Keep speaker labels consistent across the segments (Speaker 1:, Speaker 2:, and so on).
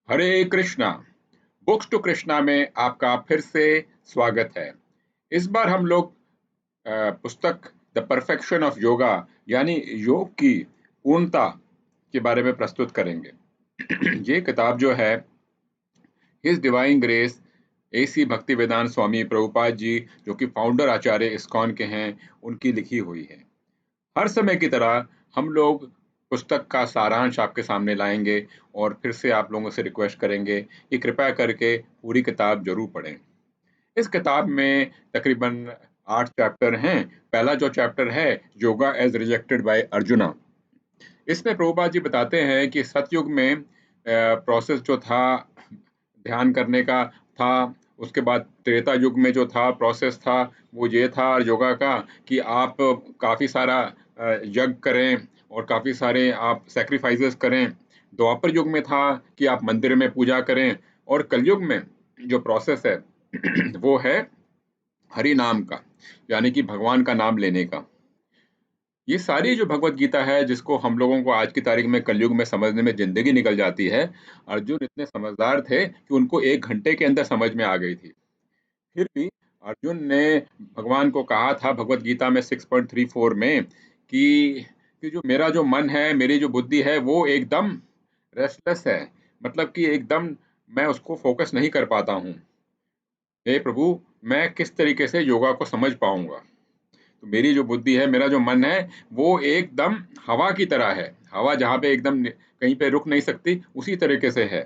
Speaker 1: Hare Krishna. Books to Krishna में आपका फिर से स्वागत है। इस बार हम लोग पुस्तक द परफेक्शन ऑफ योगा यानी योग की पूर्णता के बारे में प्रस्तुत करेंगे। ये किताब जो है His Divine Grace AC Bhaktivedanta Swami Prabhupada ji, जो कि फाउंडर आचार्य इस्कॉन के हैं, उनकी लिखी हुई है। हर समय की तरह हम लोग पुस्तक का सारांश आपके सामने लाएंगे और फिर से आप लोगों से रिक्वेस्ट करेंगे कि कृपया करके पूरी किताब जरूर पढ़ें। इस किताब में तकरीबन 8 चैप्टर हैं। पहला जो चैप्टर है, yoga as rejected by Arjuna. इसमें प्रभुपाद जी बताते हैं कि सतयुग में प्रोसेस जो था ध्यान करने का था। उसके बाद त्रेता युग में जो था प्रोसेस था वो ये था योगा का कि आप काफ़ी सारा यज्ञ करें और काफ़ी सारे आप सैक्रिफाइसेस करें। द्वापर युग में था कि आप मंदिर में पूजा करें। और कलयुग में जो प्रोसेस है वो है हरि नाम का, यानी कि भगवान का नाम लेने का। ये सारी जो भगवत गीता है, जिसको हम लोगों को आज की तारीख में कलयुग में समझने में जिंदगी निकल जाती है, अर्जुन इतने समझदार थे कि उनको 1 घंटे के अंदर समझ में आ गई थी। फिर भी अर्जुन ने भगवान को कहा था भगवत गीता में 6.34 में कि जो मेरा जो मन है, मेरी जो बुद्धि है, वो एकदम रेस्टलेस है। मतलब कि एकदम मैं उसको फोकस नहीं कर पाता हूँ। हे प्रभु, मैं किस तरीके से योगा को समझ पाऊंगा? तो मेरी जो बुद्धि है, मेरा जो मन है, वो एकदम हवा की तरह है। हवा जहाँ पे एकदम कहीं पे रुक नहीं सकती, उसी तरीके से है।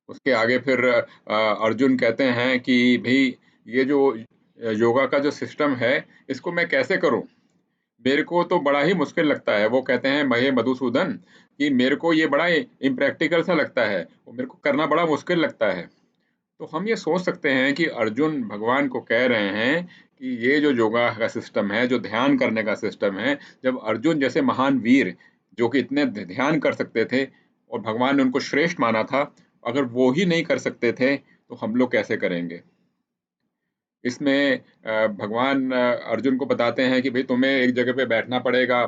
Speaker 1: उसके आगे फिर अर्जुन कहते हैं कि भाई, ये जो योगा का जो सिस्टम है, इसको मैं कैसे करूं? मेरे को तो बड़ा ही मुश्किल लगता है। वो कहते हैं महे मधुसूदन कि मेरे को ये बड़ा इम्प्रैक्टिकल सा लगता है, वो मेरे को करना बड़ा मुश्किल लगता है। तो हम ये सोच सकते हैं कि अर्जुन भगवान को कह रहे हैं कि ये जो योगा का सिस्टम है, जो ध्यान करने का सिस्टम है, जब अर्जुन जैसे महान वीर जो कि इतने ध्यान कर सकते थे और भगवान ने उनको श्रेष्ठ माना था, अगर वो ही नहीं कर सकते थे तो हम लोग कैसे करेंगे? इसमें भगवान अर्जुन को बताते हैं कि भाई, तुम्हें एक जगह पे बैठना पड़ेगा,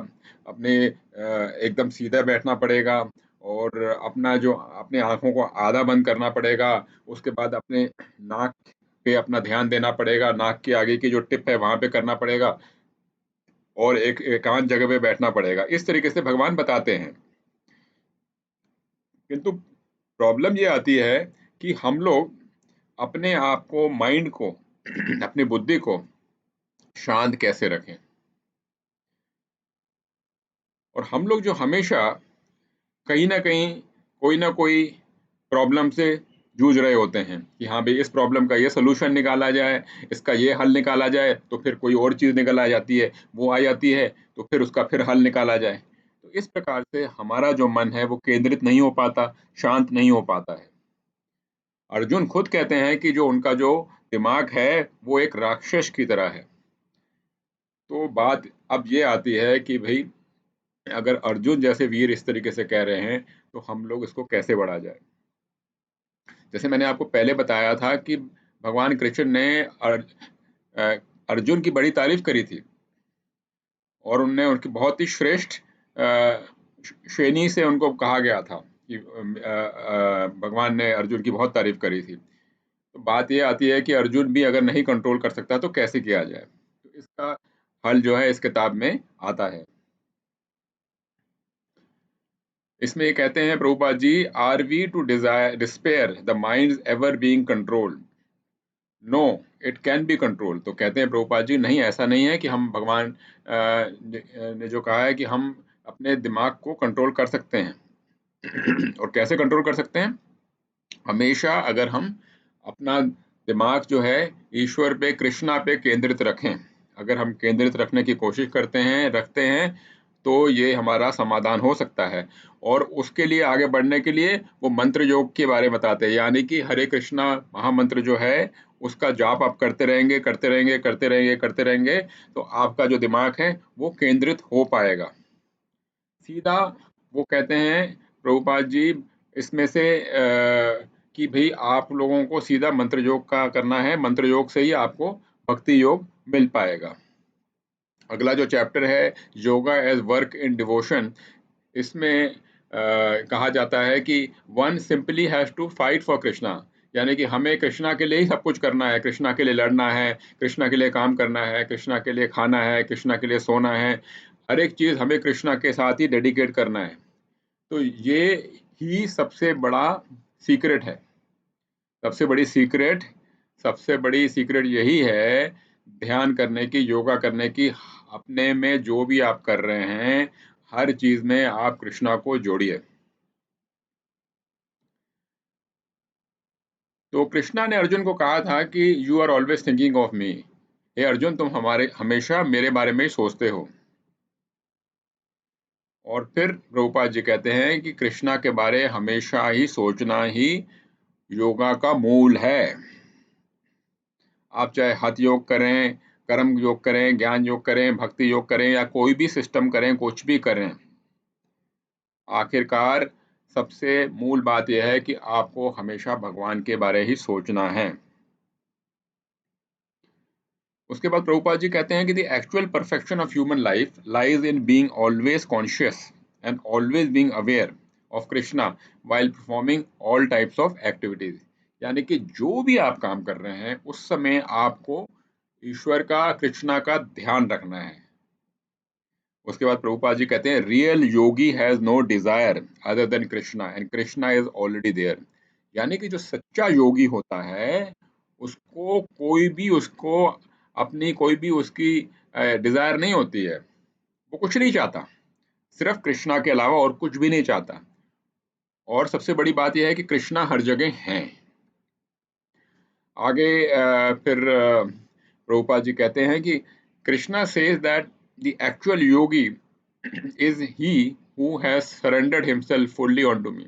Speaker 1: अपने एकदम सीधा बैठना पड़ेगा और अपना जो अपने आंखों को आधा बंद करना पड़ेगा। उसके बाद अपने नाक पे अपना ध्यान देना पड़ेगा, नाक के आगे की जो टिप है वहां पे करना पड़ेगा और एक एकांत जगह पे बैठना पड़ेगा। इस तरीके से भगवान बताते हैं। किंतु प्रॉब्लम ये आती है कि हम लोग अपने आप को, माइंड को, अपनी बुद्धि को शांत कैसे रखें? और हम लोग जो हमेशा कहीं ना कहीं कोई ना कोई प्रॉब्लम से जूझ रहे होते हैं कि हाँ भाई, इस प्रॉब्लम का ये सोल्यूशन निकाला जाए, इसका ये हल निकाला जाए, तो फिर कोई और चीज़ निकल आ जाती है, वो आ जाती है, तो फिर उसका फिर हल निकाला जाए। तो इस प्रकार से हमारा जो मन है वो केंद्रित नहीं हो पाता, शांत नहीं हो पाता है। अर्जुन खुद कहते हैं कि जो उनका जो दिमाग है वो एक राक्षस की तरह है। तो बात अब ये आती है कि भाई, अगर अर्जुन जैसे वीर इस तरीके से कह रहे हैं तो हम लोग इसको कैसे बढ़ा जाए? जैसे मैंने आपको पहले बताया था कि भगवान कृष्ण ने अ, अर्जुन की बड़ी तारीफ करी थी और उनने उनकी बहुत ही श्रेष्ठ श्रेणी से उनको कहा गया था कि भगवान ने अर्जुन की बहुत तारीफ करी थी। तो बात ये आती है कि अर्जुन भी अगर नहीं कंट्रोल कर सकता तो कैसे किया जाए? तो इसका हल जो है इस किताब में आता है। इसमें ये कहते हैं Prabhupada ji, are we to desire despair the mind ever being controlled? No, it can be control. तो कहते हैं प्रभुपाद जी, नहीं, ऐसा नहीं है कि हम भगवान ने जो कहा है कि हम अपने दिमाग को कंट्रोल कर सकते हैं। और कैसे कंट्रोल कर सकते हैं? हमेशा अगर हम अपना दिमाग जो है ईश्वर पे, कृष्णा पे केंद्रित रखें, अगर हम केंद्रित रखने की कोशिश करते हैं, रखते हैं, तो ये हमारा समाधान हो सकता है। और उसके लिए आगे बढ़ने के लिए वो मंत्र योग के बारे में बताते हैं, यानी कि हरे कृष्णा महामंत्र जो है उसका जाप आप करते रहेंगे, करते रहेंगे, करते रहेंगे, करते रहेंगे, तो आपका जो दिमाग है वो केंद्रित हो पाएगा सीधा। वो कहते हैं प्रभुपाद जी इसमें से कि भाई, आप लोगों को सीधा मंत्र योग का करना है, मंत्र योग से ही आपको भक्ति योग मिल पाएगा। अगला जो चैप्टर है, yoga as work in devotion, इसमें कहा जाता है कि one simply has to fight for Krishna, यानी कि हमें कृष्णा के लिए ही सब कुछ करना है, कृष्णा के लिए लड़ना है, कृष्णा के लिए काम करना है, कृष्णा के लिए खाना है, कृष्णा के लिए सोना है, हर एक चीज हमें कृष्णा के साथ ही डेडिकेट करना है। तो ये ही सबसे बड़ा सीक्रेट है। सबसे बड़ी सीक्रेट यही है, ध्यान करने की, योगा करने की। अपने में जो भी आप कर रहे हैं, हर चीज में आप कृष्णा को जोड़िए। तो कृष्णा ने अर्जुन को कहा था कि you are always thinking of me. हे अर्जुन, तुम हमारे हमेशा मेरे बारे में ही सोचते हो। और फिर प्रभुपाद जी कहते हैं कि कृष्णा के बारे हमेशा ही सोचना ही योगा का मूल है। आप चाहे हठ योग करें, कर्म योग करें, ज्ञान योग करें, भक्ति योग करें, या कोई भी सिस्टम करें, कुछ भी करें, आखिरकार सबसे मूल बात यह है कि आपको हमेशा भगवान के बारे ही सोचना है। उसके बाद प्रभुपाद जी कहते हैं कि the actual perfection of human life lies in being always conscious and always being aware of Krishna while performing all types of activities. यानी कि जो भी आप काम कर रहे हैं, उस समय आपको ईश्वर का, कृष्णा का ध्यान रखना है। उसके बाद प्रभुपाद जी कहते हैं real yogi has no desire other than Krishna and Krishna is already there. यानी कि जो सच्चा योगी होता है, उसको कोई भी उसको अपनी कोई भी उसकी डिजायर नहीं होती है। वो कुछ नहीं चाहता, सिर्फ कृष्णा के अलावा और कुछ भी नहीं चाहता। और सबसे बड़ी बात यह है कि कृष्णा हर जगह हैं। आगे फिर प्रभुपाद जी कहते हैं कि Krishna says that the actual yogi is he who has surrendered himself fully on to me.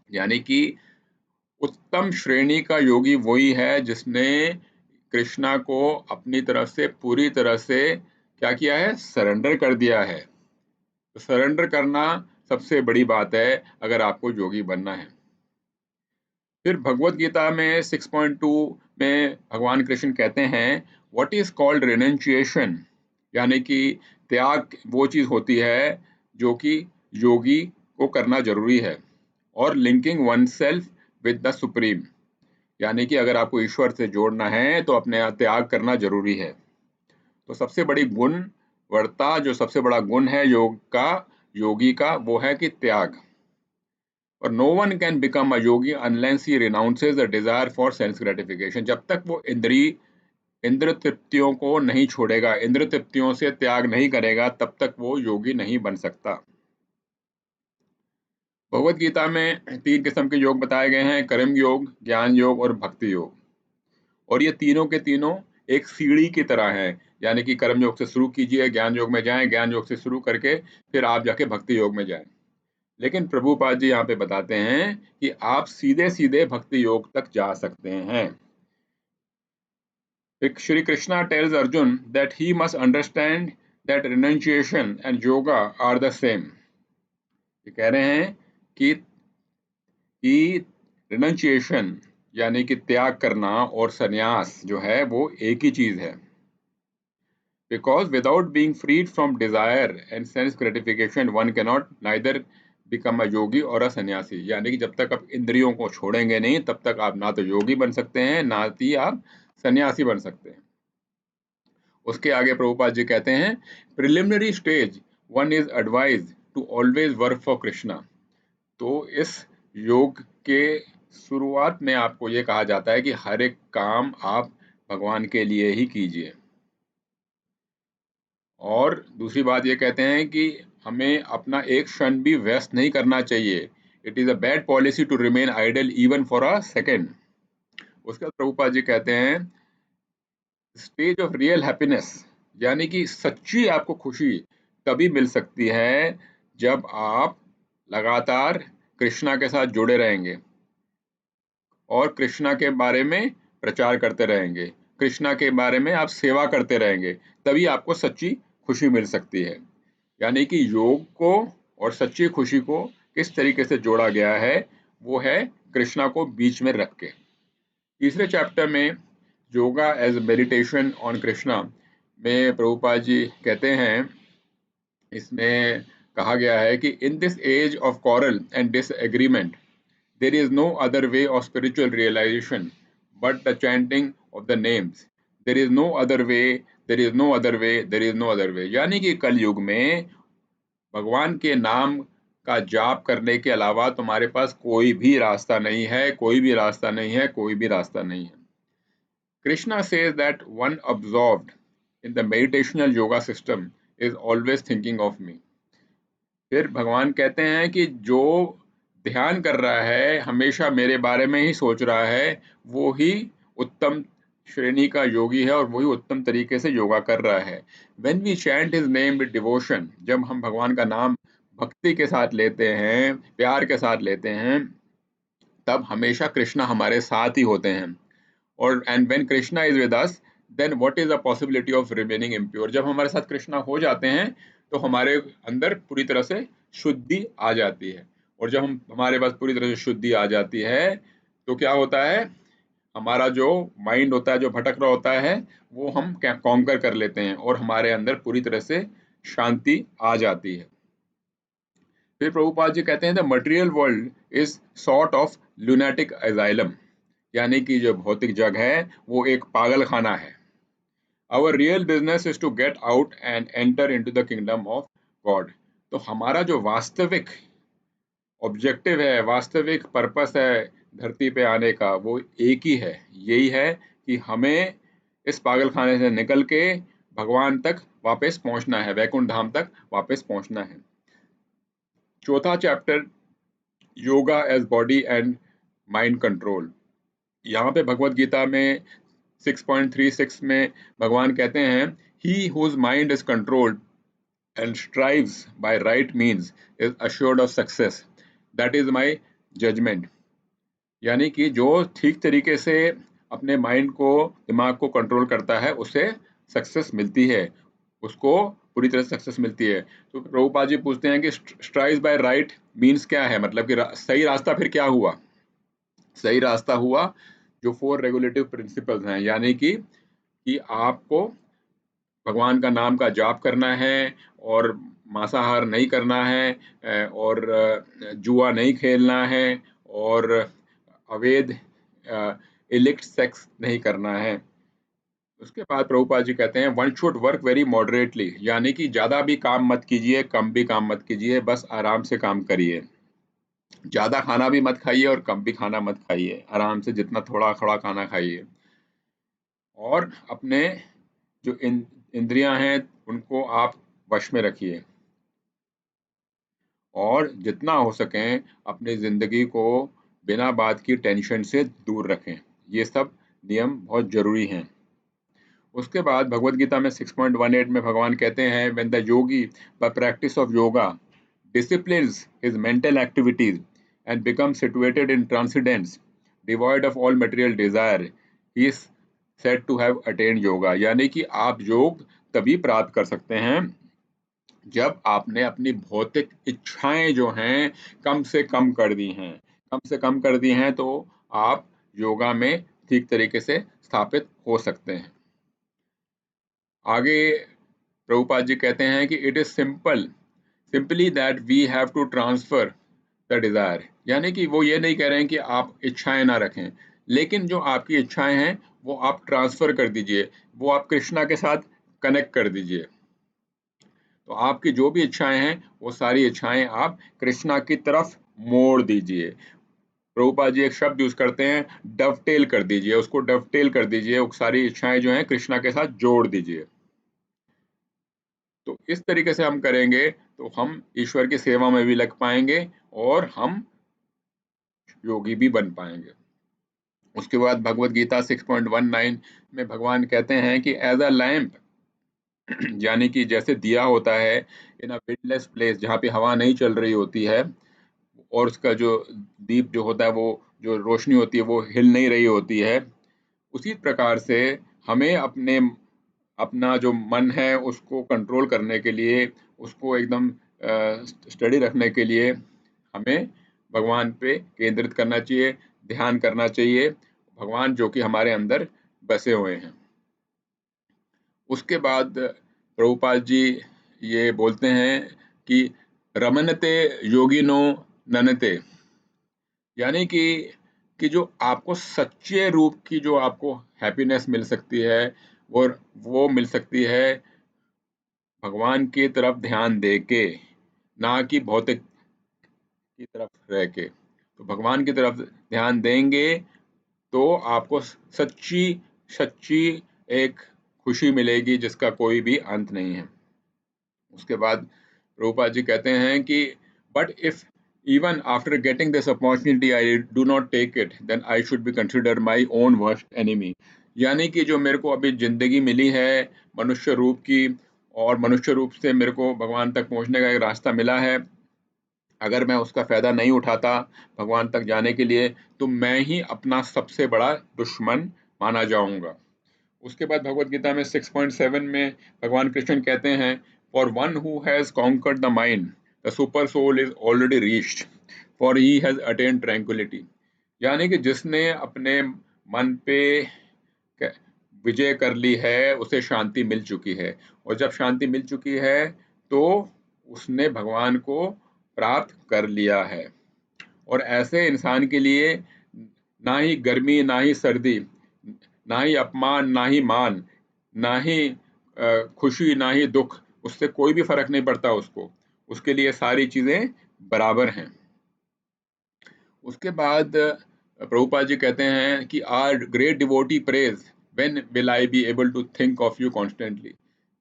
Speaker 1: यानी कि उत्तम श्रेणी का योगी वही है जिसने कृष्णा को अपनी तरफ से पूरी तरह से क्या किया है, सरेंडर कर दिया है। तो सरेंडर करना सबसे बड़ी बात है अगर आपको योगी बनना है। फिर भगवत गीता में 6.2 में भगवान कृष्ण कहते हैं व्हाट इज कॉल्ड रेनंचिएशन, यानी कि त्याग वो चीज होती है जो कि योगी को करना जरूरी है। और linking one self with the supreme, यानी कि अगर आपको ईश्वर से जोड़ना है तो अपने त्याग करना जरूरी है। तो सबसे बड़ी गुण वर्ता, जो सबसे बड़ा गुण है योग का, योगी का, वो है कि त्याग। और no one can become a yogi unless he renounces the desire for sense gratification. जब तक वो इंद्र तृप्तियों को नहीं छोड़ेगा, इंद्र तृप्तियों से त्याग नहीं करेगा, तब तक वो योगी नहीं बन सकता। भगवत गीता में 3 किस्म के योग बताए गए हैं, कर्म योग, ज्ञान योग और भक्ति योग। और ये तीनों के तीनों एक सीढ़ी की तरह हैं। यानी कि कर्म योग से शुरू कीजिए, ज्ञान योग में जाएं, ज्ञान योग से शुरू करके फिर आप जाके भक्ति योग में जाएं। लेकिन प्रभुपाद जी यहाँ पे बताते हैं कि आप सीधे सीधे भक्ति योग तक जा सकते हैं। Shri Krishna tells Arjun that he must understand that renunciation and yoga are the same. ये कह रहे हैं कि renunciation यानी कि त्याग करना और संन्यास जो है वो एक ही चीज है। Because without being freed from desire and sense gratification, one cannot neither become a yogi or a sannyasi। यानी कि जब तक आप इंद्रियों को छोड़ेंगे नहीं, तब तक आप ना तो योगी बन सकते हैं, ना ही आप सन्यासी बन सकते हैं। उसके आगे प्रभुपाद जी कहते हैं preliminary stage one is advise to always work for Krishna. तो इस योग के शुरुआत में आपको ये कहा जाता है कि हर एक काम आप भगवान के लिए ही कीजिए। और दूसरी बात ये कहते हैं कि हमें अपना एक क्षण भी व्यस्त नहीं करना चाहिए। It is a bad policy to remain idle even for a second. उसके बाद प्रभुपाद जी कहते हैं स्टेज ऑफ रियल हैप्पीनेस, यानी कि सच्ची आपको खुशी तभी मिल सकती है जब आप लगातार कृष्णा के साथ जुड़े रहेंगे और कृष्णा के बारे में प्रचार करते रहेंगे, कृष्णा के बारे में आप सेवा करते रहेंगे, तभी आपको सच्ची खुशी मिल सकती है। यानी कि योग को और सच्ची खुशी को किस तरीके से जोड़ा गया है, वो है कृष्णा को बीच में रख के। तीसरे चैप्टर में yoga as meditation on Krishna में प्रभुपाद जी कहते हैं, इसमें कहा गया है कि in this age of quarrel and disagreement there is no other way of spiritual realization but the chanting of the names. There is no other way, there is no other way, there is no other way. यानी कि कलयुग में भगवान के नाम का जाप करने के अलावा तुम्हारे पास कोई भी रास्ता नहीं है, कोई भी रास्ता नहीं है, कोई भी रास्ता नहीं है. Krishna says that one absorbed in the meditational yoga system is always thinking of me. फिर भगवान कहते हैं कि जो ध्यान कर रहा है हमेशा मेरे बारे में ही सोच रहा है, वो ही उत्तम श्रेणी का योगी है और वही उत्तम तरीके से योगा कर रहा है. When we chant his name with devotion, जब हम भगवान का नाम भक्ति के साथ लेते हैं, प्यार के साथ लेते हैं, तब हमेशा कृष्णा हमारे साथ ही होते हैं. और and when Krishna is with us, then what is the possibility of remaining impure. जब हमारे साथ कृष्णा हो जाते हैं तो हमारे अंदर पूरी तरह से शुद्धि आ जाती है. और जब हमारे पास पूरी तरह से शुद्धि आ जाती है तो क्या होता है, हमारा जो माइंड होता है, जो भटक रहा होता है, वो हम कॉन्कर कर लेते हैं और हमारे अंदर पूरी तरह से शांति आ जाती है. फिर प्रभुपाद जी कहते हैं the material world is sort of lunatic asylum, यानी कि जो भौतिक जग है वो एक पागल खाना है. Our real business is to get out and enter into the kingdom of God. तो हमारा जो वास्तविक ऑब्जेक्टिव है, वास्तविक पर्पस है धरती पे आने का, वो एक ही है, यही है कि हमें इस पागल खाने से निकल के भगवान तक वापस पहुंचना है, वैकुंठ धाम तक वापस पहुंचना है. चौथा chapter, yoga as body and mind control. यहाँ पे भगवत गीता में 6.36 में भगवान कहते हैं he whose mind is controlled and strives by right means is assured of success. That is my judgment. यानी कि जो ठीक तरीके से अपने माइंड को, दिमाग को कंट्रोल करता है, उसे सक्सेस मिलती है, उसको पूरी तरह से सक्सेस मिलती है. तो प्रभुपाद जी पूछते हैं कि स्ट्राइव बाय राइट मीन्स क्या है, मतलब कि सही रास्ता फिर क्या हुआ. सही रास्ता हुआ जो 4 रेगुलेटिव प्रिंसिपल्स हैं, यानी कि आपको भगवान का नाम का जाप करना है और मांसाहार नहीं करना है और जुआ नहीं खेलना है और अवैध इलिक्ट सेक्स नहीं करना है. उसके बाद प्रभुपाद जी कहते हैं one should work very moderately, यानी कि ज़्यादा भी काम मत कीजिए, कम भी काम मत कीजिए, बस आराम से काम करिए. ज़्यादा खाना भी मत खाइए और कम भी खाना मत खाइए, आराम से जितना थोड़ा थोड़ा खाना खाइए. और अपने जो इंद्रियां हैं उनको आप वश में रखिए और जितना हो सकें अपनी ज़िंदगी को बिना बात की टेंशन से दूर रखें. ये सब नियम बहुत ज़रूरी हैं. उसके बाद भगवत गीता में 6.18 में भगवान कहते हैं when the Yogi bye practice of yoga disciplines his mental activities and becomes situated in transcendence, devoid of all material desire, he is said to have attained yoga. यानी कि आप योग तभी प्राप्त कर सकते हैं जब आपने अपनी भौतिक इच्छाएं जो हैं कम से कम कर दी हैं. कम से कम कर दी हैं तो आप योगा में ठीक तरीके से स्थापित हो सकते हैं. आगे प्रभुपाद जी कहते हैं कि it is simply that we have to transfer the desire. यानी कि वो ये नहीं कह रहे हैं कि आप इच्छाएं ना रखें, लेकिन जो आपकी इच्छाएं हैं वो आप ट्रांसफर कर दीजिए, वो आप कृष्णा के साथ कनेक्ट कर दीजिए. तो आपकी जो भी इच्छाएं हैं वो सारी इच्छाएं आप कृष्णा की तरफ मोड़ दीजिए. प्रभुपाद जी एक शब्द यूज करते हैं, डवटेल कर दीजिए, उसको डवटेल कर दीजिए, वो सारी इच्छाएं जो हैं कृष्णा के साथ जोड़ दीजिए. तो इस तरीके से हम करेंगे तो हम ईश्वर की सेवा में भी लग पाएंगे और हम योगी भी बन पाएंगे. उसके बाद भगवत गीता 6.19 में भगवान कहते हैं कि एज अ लैम्प, यानी कि जैसे दिया होता है इन अ विंडलेस प्लेस, जहाँ पे हवा नहीं चल रही होती है और उसका जो दीप जो होता है, वो जो रोशनी होती है वो हिल नहीं रही होती है, उसी प्रकार से हमें अपना जो मन है उसको कंट्रोल करने के लिए, उसको एकदम स्टडी रखने के लिए हमें भगवान पे केंद्रित करना चाहिए, ध्यान करना चाहिए, भगवान जो कि हमारे अंदर बसे हुए हैं. उसके बाद प्रभुपाद जी ये बोलते हैं कि रमनते योगिनो ननते, यानी कि जो आपको सच्चे रूप की जो आपको हैप्पीनेस मिल सकती है, वो मिल सकती है भगवान की तरफ ध्यान दे के, ना कि भौतिक की तरफ रह के। तो भगवान की तरफ ध्यान देंगे तो आपको सच्ची सच्ची एक खुशी मिलेगी जिसका कोई भी अंत नहीं है। उसके बाद प्रभुपाद जी कहते हैं कि but if even after getting this opportunity I do not take it, then I should be consider my own worst enemy. यानी कि जो मेरे को अभी जिंदगी मिली है मनुष्य रूप की, और मनुष्य रूप से मेरे को भगवान तक पहुंचने का एक रास्ता मिला है, अगर मैं उसका फायदा नहीं उठाता भगवान तक जाने के लिए, तो मैं ही अपना सबसे बड़ा दुश्मन माना जाऊंगा। उसके बाद भगवत गीता में 6.7 में भगवान कृष्ण कहते हैं, for one who has conquered the mind the super soul is already reached, for he has attained tranquillity. यानी कि जिसने अपने मन पे विजय कर ली है उसे शांति मिल चुकी है, और जब शांति मिल चुकी है तो उसने भगवान को प्राप्त कर लिया है। और ऐसे इंसान के लिए ना ही गर्मी ना ही सर्दी, ना ही अपमान ना ही मान, ना ही खुशी ना ही दुख, उससे कोई भी फर्क नहीं पड़ता उसको, उसके लिए सारी चीजें बराबर हैं। उसके बाद प्रभुपाद जी कहते हैं कि our great devotee prays when will I be able to think of you constantly.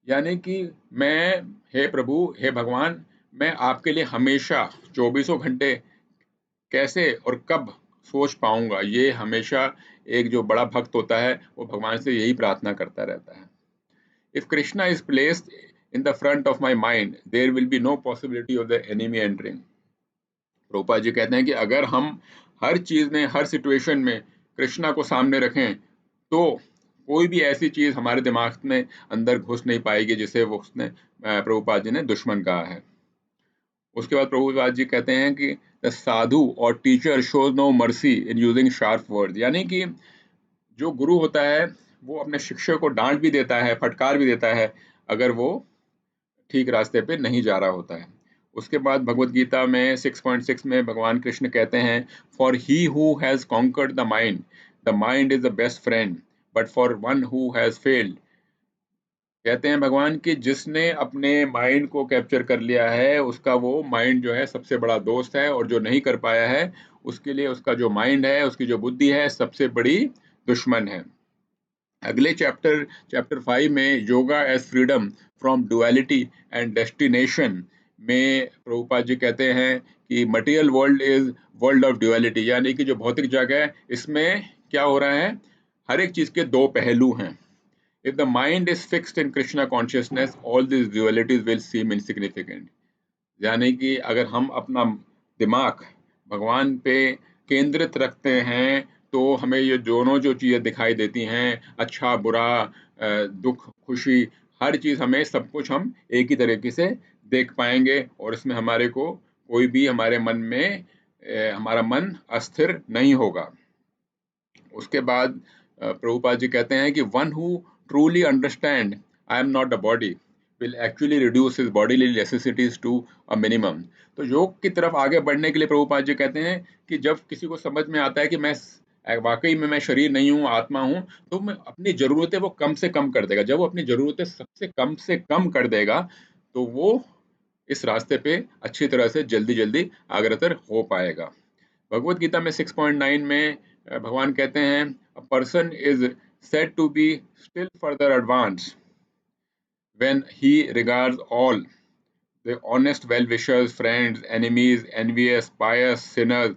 Speaker 1: यानी कि मैं, हे प्रभु हे भगवान, मैं आपके लिए हमेशा 24 घंटे कैसे और कब सोच पाऊंगा, ये हमेशा एक जो बड़ा भक्त होता है वो भगवान से यही प्रार्थना करता रहता है। If Krishna is placed in the front of my mind there will be no possibility of the enemy entering. Rupa ji कहते हैं कि अगर हम हर चीज में हर सिचुएशन में कृष्णा को सामने रखें तो कोई भी ऐसी चीज हमारे दिमाग में अंदर घुस नहीं पाएगी जिसे वो उसने प्रभुपाद जी ने दुश्मन कहा है। उसके बाद प्रभुपाद जी कहते हैं कि द साधु और teacher shows no mercy in using sharp word. यानी कि जो गुरु होता है वो अपने शिष्य को डांट भी देता है, फटकार भी देता है, अगर वो ठीक रास्ते पे नहीं जा रहा होता है। उसके बाद भगवत गीता में 6.6 में भगवान कृष्ण कहते हैं, for he who has conquered the mind is the best friend, but for one who has failed. कहते हैं भगवान कि जिसने अपने माइंड को कैप्चर कर लिया है उसका वो माइंड जो है सबसे बड़ा दोस्त है, और जो नहीं कर पाया है उसके लिए उसका जो माइंड है, उसकी जो बुद्धि है, सबसे बड़ी दुश्मन है। अगले चैप्टर 5 में yoga as freedom from duality and destination में प्रभुपाद जी कहते हैं कि material world is world of duality. यानी कि जो भौतिक जगह है इसमें क्या हो रहा है, हर एक चीज के दो पहलू हैं। If the mind is fixed in Krishna consciousness all this dualities will seam insignificant. यानी कि अगर हम अपना दिमाग भगवान पे केंद्रित रखते हैं तो हमें ये दोनों जो चीज़ें दिखाई देती हैं, अच्छा बुरा, दुख खुशी, हर चीज़ हमें सब कुछ हम एक ही तरीके से देख पाएंगे, और इसमें हमारे को कोई भी हमारे मन में हमारा मन अस्थिर नहीं होगा। उसके बाद प्रभुपाद जी कहते हैं कि one who truly understand I am not the body will actually reduce his bodily necessities to a minimum. तो योग की तरफ आगे बढ़ने के लिए प्रभुपाद जी कहते हैं कि जब किसी को समझ में आता है कि मैं वाकई में मैं शरीर नहीं हूँ, आत्मा हूँ, तो मैं अपनी जरूरतें वो कम से कम कर देगा। जब वो अपनी जरूरतें सबसे कम से कम कर देगा तो वो इस रास्ते पे अच्छी तरह से जल्दी जल्दी अग्रसर हो पाएगा। भगवत गीता में 6.9 में भगवान कहते हैं, a person is said to be still further advance when he regards all the honest well wishers, friends, enemies, envious, pious, sinners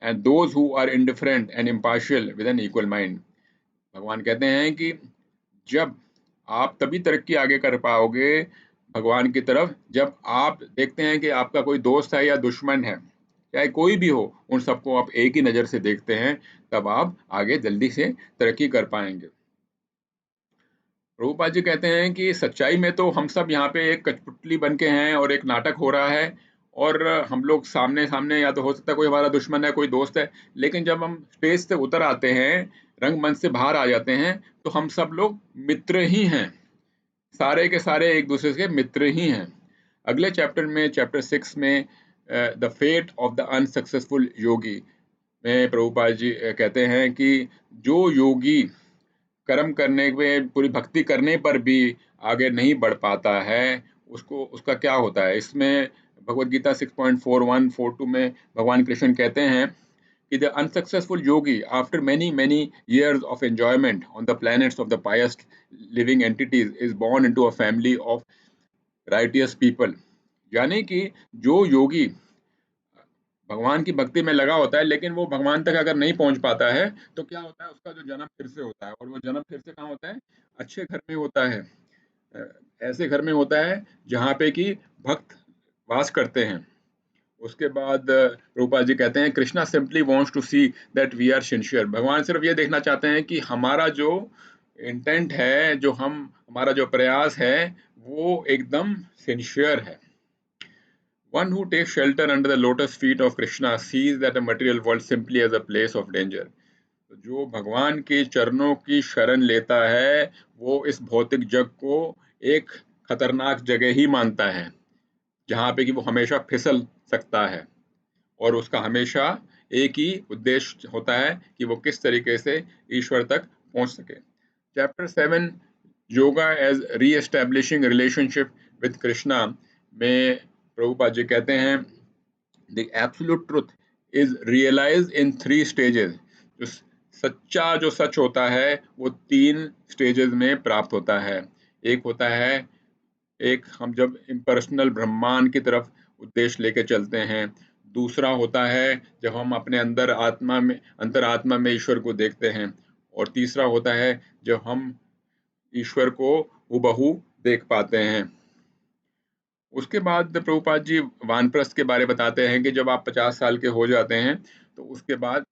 Speaker 1: and those who are indifferent and impartial with an equal mind. भगवान कहते हैं कि जब आप तभी तरक्की आगे कर पाओगे भगवान की तरफ, जब आप देखते हैं कि आपका कोई दोस्त है या दुश्मन है, चाहे कोई भी हो, उन सबको आप एक ही नज़र से देखते हैं, तब आप आगे जल्दी से तरक्की कर पाएंगे। प्रभुपाद जी कहते हैं कि सच्चाई में तो हम सब यहाँ पे एक कठपुतली बन के हैं और एक नाटक हो रहा है, और हम लोग सामने सामने, या तो हो सकता है कोई हमारा दुश्मन है कोई दोस्त है, लेकिन जब हम स्टेज से उतर आते हैं, रंगमंच से बाहर आ जाते हैं, तो हम सब लोग मित्र ही हैं, सारे के सारे एक दूसरे के मित्र ही हैं। अगले चैप्टर में, चैप्टर 6 में the fate of the unsuccessful yogi में प्रभुपाद जी कहते हैं कि जो योगी कर्म करने में, पूरी भक्ति करने पर भी आगे नहीं बढ़ पाता है, उसका क्या होता है। इसमें भगवद गीता 6.4142 में भगवान कृष्ण कहते हैं कि the unsuccessful Yogi after many many years of enjoyment on the planets of the pious living entities is born into a family of righteous people। यानी कि जो योगी भगवान की भक्ति में लगा होता है लेकिन वो भगवान तक अगर नहीं पहुंच पाता है तो क्या होता है, उसका जो जन्म फिर से होता है, और वो जन्म फिर से कहाँ होता है, अच्छे घर में होता है। अ, ऐसे घर में होता है जहाँ पे कि भक्त वास करते हैं। उसके बाद रूपा जी कहते हैं Krishna simply wants to see that we are sincere. भगवान सिर्फ ये देखना चाहते हैं कि हमारा जो इंटेंट है, जो हमारा जो प्रयास है, वो एकदम सिंसियर है। One who takes shelter under the lotus feet of Krishna sees that a material world simply as a place of danger। तो जो भगवान के चरणों की शरण लेता है वो इस भौतिक जग को एक खतरनाक जगह ही मानता है, जहाँ पे कि वो हमेशा फिसल सकता है, और उसका हमेशा एक ही उद्देश्य होता है कि वो किस तरीके से ईश्वर तक पहुंच सके। Chapter 7 yoga as reestablishing relationship with Krishna में प्रभुपाद जी कहते हैं the absolute truth is realised in 3 stages. जो सच्चा जो सच होता है वो 3 स्टेजेस में प्राप्त होता है। एक होता है, एक हम जब इम्पर्सनल ब्रह्मांड की तरफ उद्देश्य लेके चलते हैं। दूसरा होता है जब हम अपने अंदर आत्मा में, अंतरात्मा में ईश्वर को देखते हैं। और तीसरा होता है जब हम ईश्वर को हूबहू देख पाते हैं। उसके बाद प्रभुपाद जी वानप्रस्थ के बारे बताते हैं कि जब आप 50 साल के हो जाते हैं तो उसके बाद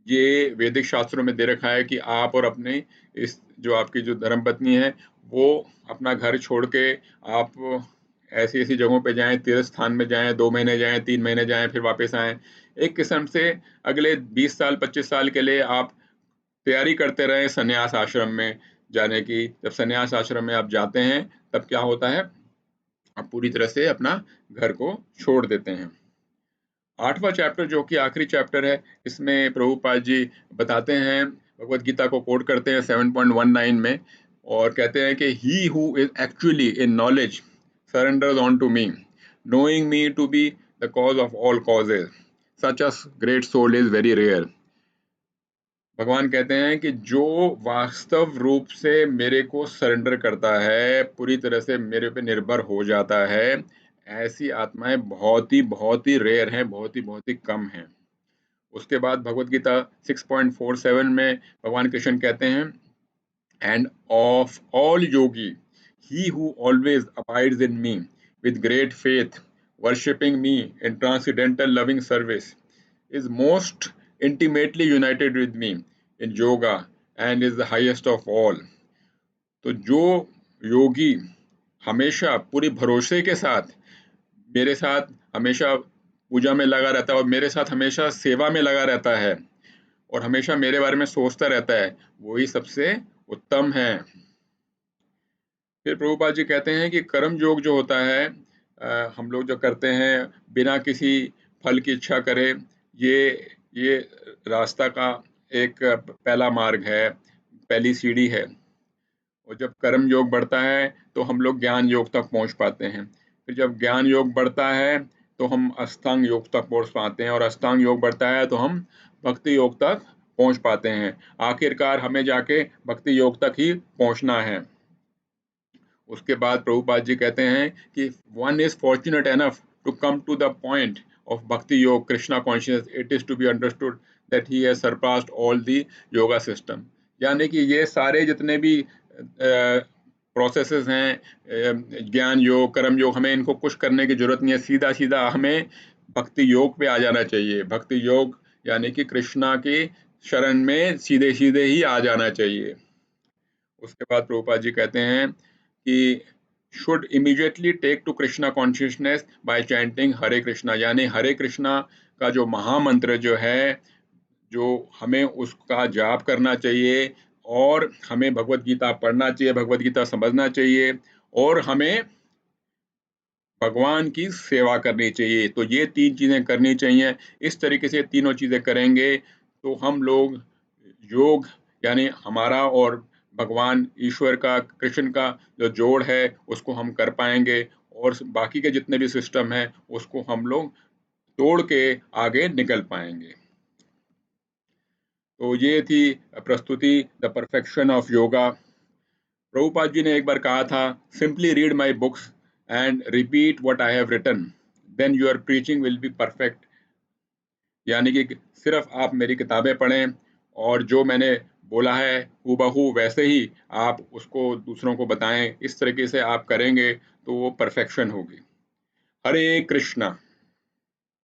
Speaker 1: ये वैदिक शास्त्रों में दे रखा है कि आप और अपने इस जो आपकी जो धर्मपत्नी है वो अपना घर छोड़ के आप ऐसी ऐसी जगहों पे जाएं, तीर्थ स्थान में जाएं, 2 महीने जाएं, 3 महीने जाएं, फिर वापस आएं। एक किस्म से अगले 20 साल 25 साल के लिए आप तैयारी करते रहें संन्यास आश्रम में जाने की। जब संन्यास आश्रम में आप जाते हैं तब क्या होता है, आप पूरी तरह से अपना घर को छोड़ देते हैं। 8वां चैप्टर जो कि आखिरी चैप्टर है, इसमें प्रभुपाद जी बताते हैं, भगवत गीता को कोट करते हैं 7.19 में, और कहते हैं कि he who is actually in knowledge surrenders on to me, knowing me to be the cause of all causes, such a great soul is very rare. भगवान कहते हैं कि जो वास्तव रूप से मेरे को सरेंडर करता है, पूरी तरह से मेरे पे निर्भर हो जाता है, ऐसी आत्माएं बहुत ही रेयर हैं, बहुत ही कम हैं। उसके बाद भगवत गीता 6.47 में भगवान कृष्ण कहते हैं and of all yogi he who always abides in me with great faith worshipping me in transcendental loving service is most intimately united with me in yoga and is the highest of all। तो जो योगी हमेशा पूरी भरोसे के साथ मेरे साथ हमेशा पूजा में लगा रहता है और मेरे साथ हमेशा सेवा में लगा रहता है और हमेशा मेरे बारे में सोचता रहता है, वही सबसे उत्तम है। फिर प्रभुपाद जी कहते हैं कि कर्म योग जो होता है, हम लोग जो करते हैं बिना किसी फल की इच्छा करे, ये रास्ता का एक पहला मार्ग है, पहली सीढ़ी है। और जब कर्म योग बढ़ता है तो हम लोग ज्ञान योग तक पहुंच पाते हैं। फिर जब ज्ञान योग बढ़ता है तो हम अष्टांग योग तक पहुंच पाते हैं, और अष्टांग योग बढ़ता है तो हम भक्ति योग तक पहुंच पाते हैं। आखिरकार हमें जाके भक्ति योग तक ही पहुंचना है। उसके बाद प्रभुपाद जी कहते हैं कि one is fortunate enough to come to the point of bhakti yog Krishna conscious, it is to be understood that he has surpassed all the yoga system. यानी कि ये सारे जितने भी प्रोसेसेस हैं, ज्ञान योग, कर्म योग, हमें इनको कुछ करने की जरूरत नहीं है, सीधा सीधा हमें भक्ति योग पे आ जाना चाहिए। भक्ति योग यानी कि कृष्णा की शरण में सीधे सीधे ही आ जाना चाहिए। उसके बाद प्रभुपाद जी कहते हैं कि should immediately take to Krishna consciousness by chanting Hare Krishna. यानी हरे कृष्णा का जो महामंत्र जो है, जो हमें उसका जाप करना चाहिए, और हमें भगवत गीता पढ़ना चाहिए, भगवत गीता समझना चाहिए, और हमें भगवान की सेवा करनी चाहिए। तो ये 3 चीज़ें करनी चाहिए। इस तरीके से तीनों चीज़ें करेंगे तो हम लोग योग यानी हमारा और भगवान ईश्वर का, कृष्ण का जो जोड़ है उसको हम कर पाएँगे और बाकी के जितने भी सिस्टम हैं उसको हम लोग तोड़ के आगे निकल पाएँगे। तो ये थी प्रस्तुति the perfection of yoga. Prabhupada ji ने एक बार कहा था, simply read my books and repeat what I have written, then your preaching will be perfect. यानी कि सिर्फ आप मेरी किताबें पढ़ें और जो मैंने बोला है हूबहू वैसे ही आप उसको दूसरों को बताएं। इस तरीके से आप करेंगे तो वो परफेक्शन होगी। हरे कृष्णा।